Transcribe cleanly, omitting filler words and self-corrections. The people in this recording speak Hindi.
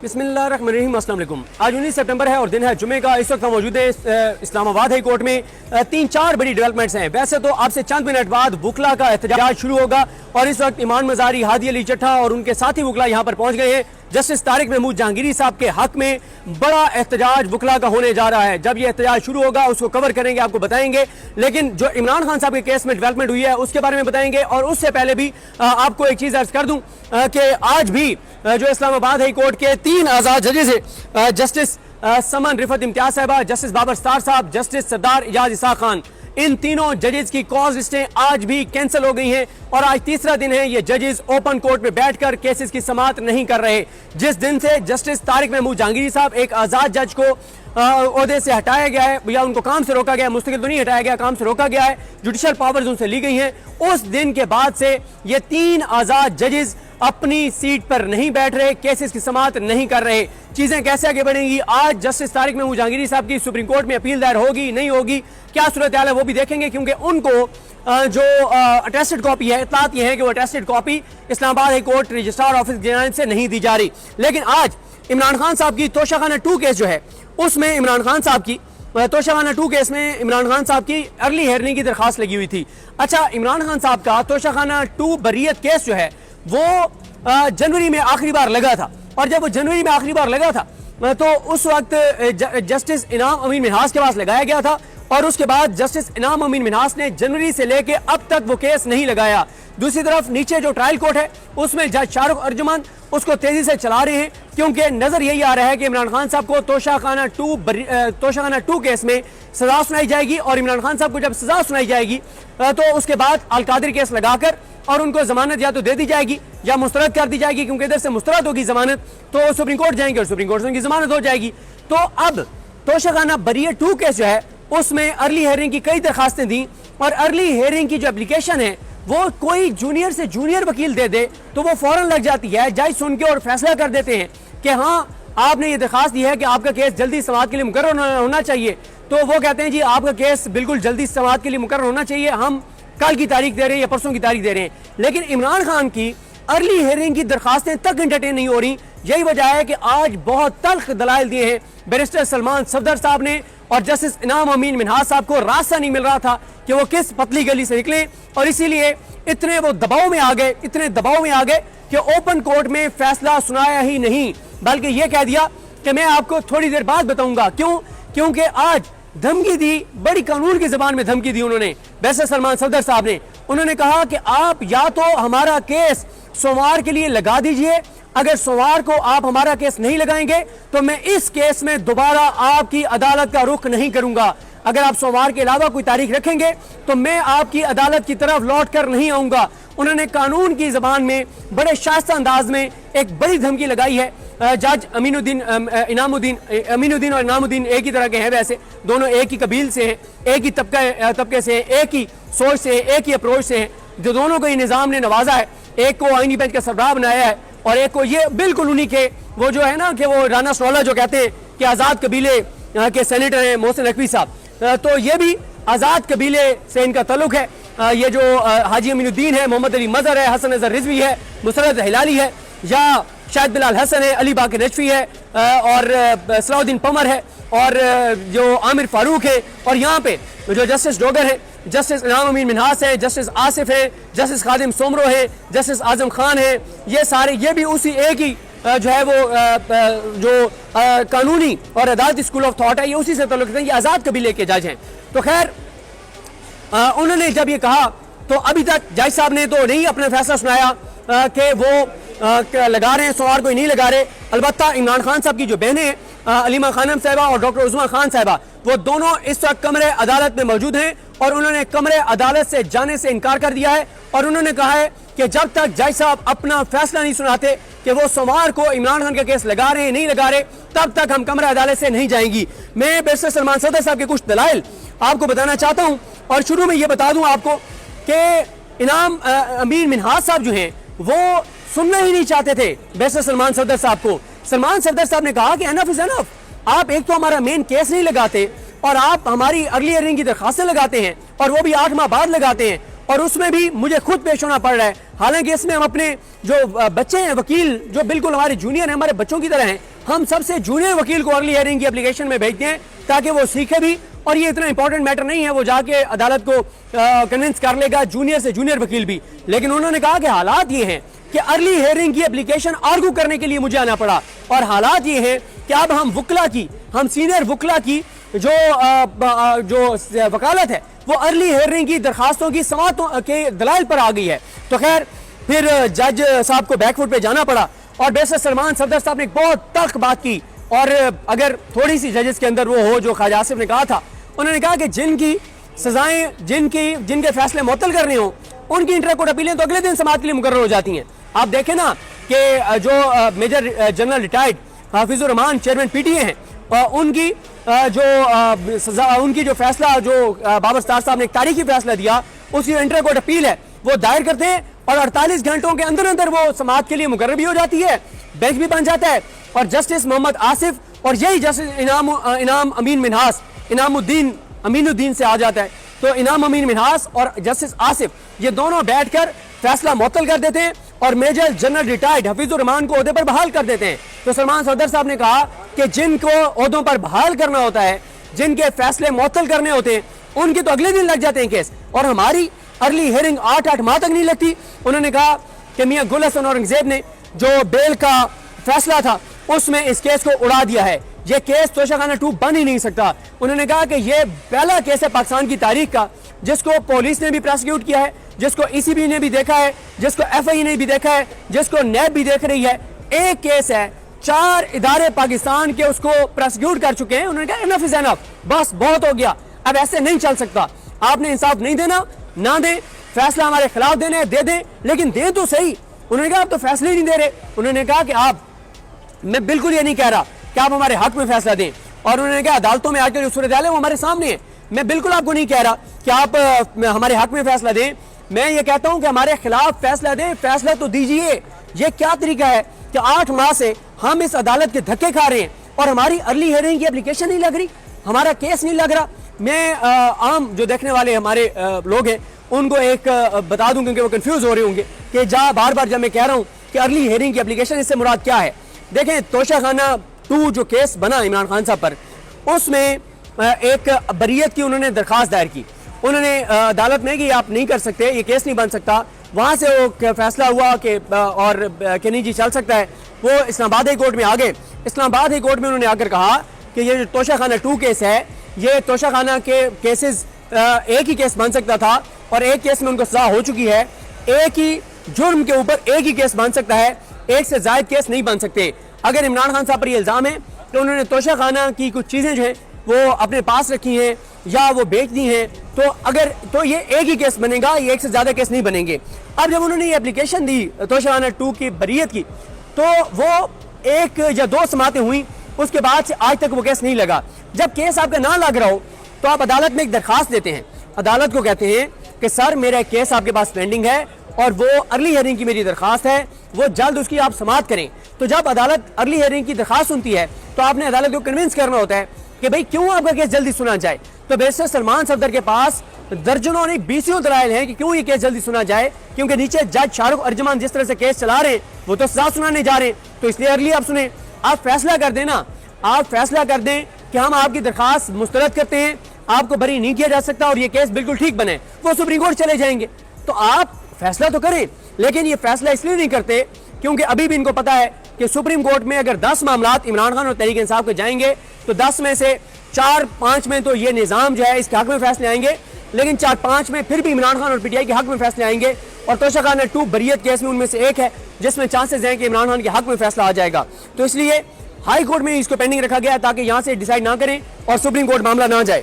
बिस्मिल्लाहिर्रहमानिर्रहीम। अस्सलाम वालेकुम। आज 19 सितंबर है और दिन है जुमे का। इस वक्त हम मौजूद है इस्लामाबाद हाई कोर्ट में। 3-4 बड़ी डेवलपमेंट्स हैं। वैसे तो अब से चंद मिनट बाद वकला का एहतजाज शुरू होगा और इस वक्त इमान मजारी, हादी अली चट्ठा और उनके साथी वकला यहाँ पर पहुंच गए हैं। जस्टिस तारिक महमूद जहांगीरी साहब के हक में बड़ा एहतजाज वकला का होने जा रहा है। जब यह एहतजाज शुरू होगा उसको कवर करेंगे, आपको बताएंगे। लेकिन जो इमरान खान साहब के केस में डेवलपमेंट हुई है उसके बारे में बताएंगे। और उससे पहले भी आपको एक चीज अर्ज कर दूं कि आज भी जो इस्लामाबाद हाई कोर्ट के 3 आजाद जजेस है, जस्टिस समन रिफत इम्तियाज साहबा, जस्टिस बाबर स्टार साहब, जस्टिस सरदार इजाज इसाक खान, इन तीनों जजेस की कॉज लिस्टें आज भी कैंसिल हो गई हैं और आज तीसरा दिन है ये जजेस ओपन कोर्ट में बैठकर केसेस की समाअत नहीं कर रहे। जिस दिन से जस्टिस तारिक महमूद जहांगीरी साहब, एक आजाद जज को ओहदे से हटाया गया है या उनको काम से रोका गया, मुस्तकिल तो नहीं हटाया गया, काम से रोका गया है, जुडिशल पावर्स उनसे ली गई हैं, उस दिन के बाद से ये 3 आजाद जजेस अपनी सीट पर नहीं बैठ रहे, केसेस की समाअत नहीं कर रहे। चीजें कैसे आगे बढ़ेंगी? आज जस्टिस तारिक महमूद जहांगीरी साहब की सुप्रीम कोर्ट में अपील दायर होगी नहीं होगी, क्या सूरत हाल है वो भी देखेंगे, क्योंकि उनको जो अटेस्टेड कॉपी है, इत्तलात ये है कि वो attested copy Islamabad high court registrar office की जानिब से नहीं दी जा रही। लेकिन आज इमरान खान साहब की तोशाखाना 2 केस जो है उसमें इमरान खान साहब की तोशाखाना 2 केस में इमरान खान साहब की अर्ली हेयरिंग की दरखास्त लगी हुई थी। अच्छा, इमरान खान साहब का तोशाखाना 2 बरियत केस जो है वो जनवरी में आखिरी बार लगा था और जब वो जनवरी में आखिरी बार लगा था तो उस वक्त जस्टिस इनाम अमीन मिन्हास के पास लगाया गया था और उसके बाद जस्टिस इनाम अमीन मिन्हास ने जनवरी से लेके अब तक वो केस नहीं लगाया। दूसरी तरफ नीचे जो ट्रायल कोर्ट है उसमें जज शाहरुख अर्जुमन उसको तेजी से चला रहे हैं, क्योंकि नजर यही आ रहा है कि इमरान खान साहब को तोशाखाना 2 केस में सजा सुनाई जाएगी और इमरान खान साहब को जब सजा सुनाई जाएगी तो उसके बाद अलकादिर केस लगाकर और उनको जमानत या तो दे दी जाएगी या मुस्तरद कर दी जाएगी, क्योंकि इधर से मुस्तरद होगी जमानत तो सुप्रीम कोर्ट जाएंगे और सुप्रीम कोर्ट से उनकी जमानत हो जाएगी। तो अब तोशाखाना बरियत 2 केस जो है उसमें अर्ली हेयरिंग की कई दरखास्तें दी और अर्ली हेयरिंग की जो एप्लीकेशन है वो कोई जूनियर से जूनियर वकील दे दे तो वो फौरन लग जाती है। जज सुन के और फैसला कर देते हैं कि हाँ आपने ये दरखास्त दी है कि आपका केस जल्दी समाअत के लिए मुकर्रर होना चाहिए, तो वो कहते हैं जी आपका केस बिल्कुल जल्दी समाअत के लिए मुकर्रर होना चाहिए, हम कल की तारीख दे रहे हैं या परसों की तारीख दे रहे हैं। लेकिन इमरान खान की अर्ली हेयरिंग की दरखास्तें तक एंटरटेन नहीं हो रही। यही वजह है कि आज बहुत तल्ख दलाइल दिए हैं बैरिस्टर सलमान सफदर साहब ने और जस्टिस इनाम अमीन मिन्हास साहब को रास्ता नहीं मिल रहा था कि वो किस पतली गली से निकले और इसीलिए इतने वो दबाव में आ गए, इतने दबाव में आ गए कि ओपन कोर्ट में फैसला सुनाया ही नहीं, बल्कि ये कह दिया कि मैं आपको थोड़ी देर बाद बताऊंगा। क्यों? क्योंकि आज धमकी दी, बड़ी कानून की जबान में धमकी दी उन्होंने, बैरिस्टर सलमान सफदर साहब ने। उन्होंने कहा कि आप या तो हमारा केस सोमवार के लिए लगा दीजिए, अगर सोमवार को आप हमारा केस नहीं लगाएंगे तो मैं इस केस में दोबारा आपकी अदालत का रुख नहीं करूंगा। अगर आप सोमवार के अलावा कोई तारीख रखेंगे तो मैं आपकी अदालत की तरफ लौट कर नहीं आऊंगा। उन्होंने कानून की जबान में बड़े शास्त्र अंदाज में एक बड़ी धमकी लगाई है। जज अमीनुद्दीन और इनामुद्दीन एक ही तरह के हैं, वैसे दोनों एक ही कबील से हैं, एक ही तबके से, एक ही सोच से, एक ही अप्रोच से हैं, जो दोनों को ये निज़ाम ने नवाजा है। एक को आईनी बेंच का सरबराह बनाया है और एक को ये बिल्कुल उन्हीं के वो जो है ना कि वो राना सरोला जो कहते हैं कि आज़ाद कबीले के सेनेटर हैं मोहसिन नकवी साहब, तो ये भी आज़ाद कबीले से इनका ताल्लुक है। ये जो हाजी अमीनुद्दीन है, मोहम्मद अली मजहर है, हसन अजहर रिजवी है, मुसरत हिलाली है, या शायद बिलाल हसन है, अली बाकर नजफी है और सलाउद्दीन पमर है और जो आमिर फारूक है, और यहाँ पे जो जस्टिस डोगर है, जस्टिस इनाम अमीन मिन्हास है, जस्टिस आसिफ है, जस्टिस खादिम सोमरो है, जस्टिस आजम खान है, ये सारे ये भी उसी एक ही जो है वो जो कानूनी और अदालती स्कूल ऑफ थॉट है, ये उसी से ताल्लुक रखते हैं, ये आज़ाद कबीले के जज हैं। तो खैर उन्होंने जब ये कहा तो अभी तक जज साहब ने तो नहीं अपना फैसला सुनाया कि वो लगा रहे हैं, सोमवार को ही नहीं लगा रहे। अलबत्ता इमरान खान साहब की जो बहनें हैं अलीमा खानम साहिबा और डॉक्टर उस्मा खान साहिबा, वो दोनों इस वक्त कमरे अदालत में मौजूद हैं और उन्होंने कमरे अदालत से जाने से इनकार कर दिया है और उन्होंने कहा है कि जब तक जज साहब अपना फैसला नहीं सुनाते कि वो सोमवार को इमरान खान का केस लगा रहे हैं नहीं लगा रहे, तब तक हम कमरे अदालत से नहीं जाएंगी। मैं बैरिस्टर सलमान सफदर साहब के कुछ दलाइल आपको बताना चाहता हूँ और शुरू में ये बता दूं आपको कि इनाम अमीन मिन्हास साहब जो हैं वो सुनना ही नहीं चाहते थे बैरिस्टर सलमान सफदर साहब को। सलमान सफदर साहब ने कहा कि एनफ इज एनफ, आप एक तो हमारा मेन केस नहीं लगाते और आप हमारी अर्ली हियरिंग की दरखास्तें लगाते हैं और वो भी 8 माह बाद लगाते हैं और उसमें भी मुझे खुद पेश होना पड़ रहा है। हालांकि इसमें हम अपने जो बच्चे हैं वकील जो बिल्कुल हमारे जूनियर हैं, हमारे बच्चों की तरह हैं, हम सबसे जूनियर वकील को अर्ली हियरिंग की एप्लीकेशन में भेजते हैं ताकि वो सीखे भी, और ये इतना इंपॉर्टेंट मैटर नहीं है, वो जाके अदालत को कन्विंस कर लेगा, जूनियर से जूनियर वकील भी। लेकिन उन्होंने कहा कि हालात ये हैं कि अर्ली हियरिंग की एप्लीकेशन आर्गू करने के लिए मुझे आना पड़ा, और हालात ये हैं कि अब हम सीनियर वकला की जो वकालत है वो अर्ली हियरिंग की दरखास्तों की समातों के दलाइल पर आ गई है। तो खैर फिर जज साहब को बैकफुट पे जाना पड़ा, और बैरिस्टर सलमान सफदर साहब ने एक बहुत तल्ख बात की, और अगर थोड़ी सी जजेस के अंदर वो हो जो ख्वाजा आसिफ ने कहा था, उन्होंने कहा कि जिनकी सजाएं जिनके फैसले मुअत्तल करने हों उनकी इंटर कोर्ट अपीलें तो अगले दिन समाअत के लिए मुकर्रर हो जाती हैं। आप देखें ना कि जो major general retired Hafizur Rahman chairman PTA हैं, उनकी जो फैसला जो बाबर स्टार साहब ने एक तारीखी फैसला दिया, उसकी इंटर कोर्ट अपील है वो दायर करते हैं, और 48 घंटों के अंदर अंदर वो समाअत के लिए मुकर्रर भी हो जाती है, बेंच भी बन जाता है, और जस्टिस मोहम्मद आसिफ और यही जस्टिस इनाम अमीन मिन्हास अमीनुद्दीन से आ जाता है। तो इनाम अमीन मिन्हास और जस्टिस आसिफ ये दोनों बैठकर फैसला मुअत्तल कर देते हैं, और major general retired Hafizur Rahman को ओहदे पर बहाल कर देते हैं। तो सलमान सफदर साहब ने कहा कि जिनको ओहदों पर बहाल करना होता है, जिनके फैसले मुअत्तल करने होते हैं, उनके तो अगले दिन लग जाते हैं केस, और हमारी अर्ली हियरिंग 8 माह तक नहीं लगती। उन्होंने कहा कि मियां गुल हसन औरंगजेब ने जो बेल का फैसला था उसमें इस केस को उड़ा दिया है, ये केस तोशाखाना 2 बन ही नहीं सकता। उन्होंने कहा कि ये पहला केस है पाकिस्तान की तारीख का जिसको पुलिस ने भी प्रोसिक्यूट किया है, जिसको ईसीबी ने भी देखा है, जिसको एफआई ने भी देखा है, जिसको नैब भी देख रही है। एक केस है, 4 इदारे पाकिस्तान के उसको प्रोसिक्यूट कर चुके हैं। उन्होंने कहा इनफ इज इनफ, बस बहुत हो गया, अब ऐसे नहीं चल सकता, आपने इंसाफ नहीं देना ना दें, फैसला हमारे खिलाफ देना है दे दें, लेकिन दें तो सही। उन्होंने कहा आप तो फैसले ही नहीं दे रहे। उन्होंने कहा कि मैं बिल्कुल ये नहीं कह रहा कि आप हमारे हक में फैसला दें, और उन्होंने कहा अदालतों में आकर जो सूरत हाल है वो हमारे सामने है, मैं बिल्कुल आपको नहीं कह रहा कि आप हमारे हक में फैसला दें, मैं ये कहता हूं कि हमारे खिलाफ फैसला दें, फैसला तो दीजिए। ये क्या तरीका है कि 8 माह से हम इस अदालत के धक्के खा रहे हैं और हमारी अर्ली हियरिंग की एप्लीकेशन नहीं लग रही, हमारा केस नहीं लग रहा। मैं आम जो देखने वाले हमारे लोग हैं उनको एक बता दूं, क्योंकि वो कंफ्यूज हो रहे होंगे कि बार बार जब मैं कह रहा हूं कि अर्ली हियरिंग की एप्लीकेशन, इससे मुराद क्या है। देखें, तोशाखाना 2 जो केस बना इमरान खान साहब पर, उसमें एक बरीयत की उन्होंने दरखास्त दायर की, उन्होंने अदालत में कि आप नहीं कर सकते, ये केस नहीं बन सकता। वहां से वो फैसला हुआ कि और कि नहीं जी चल सकता है, वो इस्लामाबाद हाई कोर्ट में आ गए। इस्लामाबाद हाई कोर्ट में उन्होंने आकर कहा कि ये जो तोशाखाना 2 केस है, ये तोशाखाना के केसेस एक ही केस बन सकता था, और एक केस में उनको सजा हो चुकी है, एक ही जुर्म के ऊपर एक ही केस बन सकता है, एक से ज्यादा केस नहीं बन सकते। अगर इमरान खान साहब पर ये इल्जाम है कि उन्होंने तोशाखाना की कुछ चीजें जो है वो अपने पास रखी हैं या वो बेच दी हैं, तो ये एक ही केस बनेगा, ये एक से ज्यादा केस नहीं बनेंगे। अब जब उन्होंने ये एप्लीकेशन दी तोशाखाना 2 की बरीयत की, तो वो 1 या 2 समातें हुई, उसके बाद से आज तक वो केस नहीं लगा। जब केस आपका ना लग रहा हो तो आप अदालत में एक दरखास्त देते हैं, अदालत को कहते हैं कि सर मेरा केस आपके पास पेंडिंग है और वो अर्ली हियरिंग की मेरी दरखास्त है, वो जल्द उसकी आप समाअत करें। तो जब अदालत अर्ली हियरिंग की दरखास्त सुनती है तो आपने अदालत को कन्विंस करना होता है कि भाई क्यों आपका केस जल्दी सुना जाए। तो बैरिस्टर सलमान सफदर के पास दर्जनों नहीं बीसियों दलाइल हैं कि क्यों ये केस जल्दी सुना जाए, क्योंकि नीचे जज शाहरुख अर्जमान जिस तरह से केस चला रहे हैं वो तो सजा सुनाने जा रहे हैं, तो इसलिए अर्ली आप सुने। आप फैसला कर दें ना, आप फैसला कर दें कि हम आपकी दरखास्त मुस्तरद करते हैं, आपको बरी नहीं किया जा सकता और ये केस बिल्कुल ठीक बने, वो सुप्रीम कोर्ट चले जाएंगे। तो आप फैसला तो करें, लेकिन ये फैसला इसलिए नहीं करते क्योंकि अभी भी इनको पता है कि सुप्रीम कोर्ट में अगर 10 मामलात इमरान खान और तहरीक इंसाफ के जाएंगे तो 10 में से 4-5 में तो ये निज़ाम जो है इसके हक में फैसले आएंगे, लेकिन 4-5 में फिर भी इमरान खान और पीटीआई के हक में फैसले आएंगे। और तोशाखाना 2 बरीयत केस में उनमें से एक है जिसमें चांसेस हैं कि इमरान खान के हक में फैसला आ जाएगा। तो इसलिए हाई कोर्ट में इसको पेंडिंग रखा गया ताकि यहाँ से डिसाइड ना करें और सुप्रीम कोर्ट मामला ना जाए।